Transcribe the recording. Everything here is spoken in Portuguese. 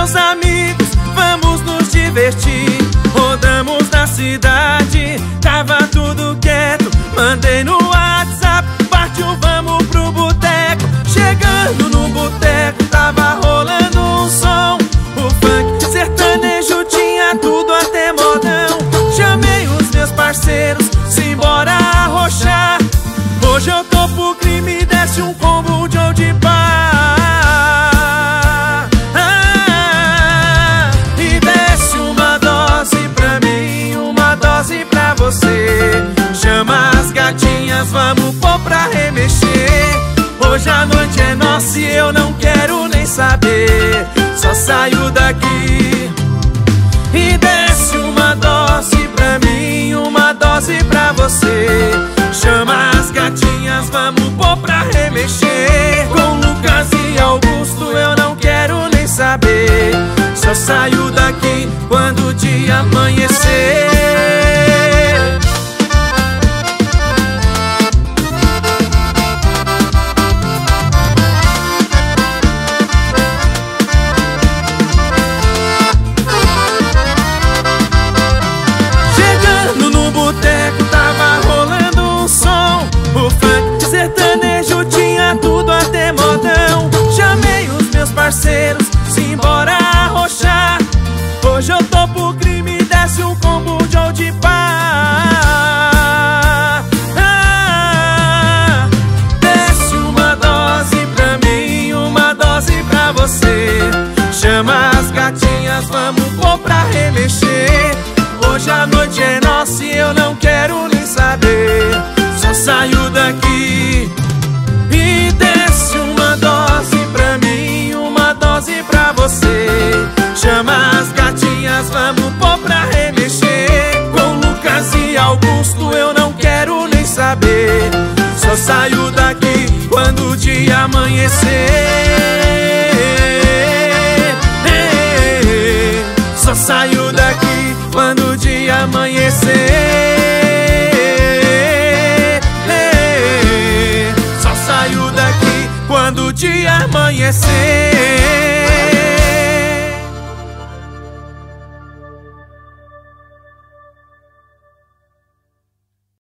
meus amigos, vamos nos divertir. Rodamos na cidade, tava tudo quieto. Mandei no WhatsApp, partiu, vamos pro boteco. Chegando no boteco, tava rolando um som. O funk sertanejo tinha tudo até modão. Chamei os meus parceiros, simbora arrochar. Hoje eu tô pro crime, desce um combo de old bar. E desce uma dose pra mim, uma dose pra você. Chama as gatinhas, vamos pôr pra remexer. Hoje a noite é nossa e eu não quero nem saber. Só saio daqui. E desce uma dose pra mim, uma dose pra você. Chama as gatinhas, vamos pôr pra remexer. Com Lucas e Augusto eu não quero nem saber. Só saio daqui quando o dia amanhecer. Chegando no boteco, tava rolando um som. O funk sertanejo tinha tudo até modão. Chamei os meus parceiros, simbora arrochar. Hoje eu tô pro crime, desce um combo de old bar. Desce uma dose pra mim, uma dose pra você. Chama as gatinhas, vamos pôr pra remexer. Hoje a noite é nossa e eu não quero nem saber. Só saio daqui. E desce uma dose pra mim, uma dose pra você. Chama as gatinhas, vamos pôr pra remexer. Com Lucas e Augusto eu não quero nem saber. Só saio daqui quando o dia amanhecer. Só saio daqui quando o dia amanhecer. Só saio daqui quando o dia amanhecer.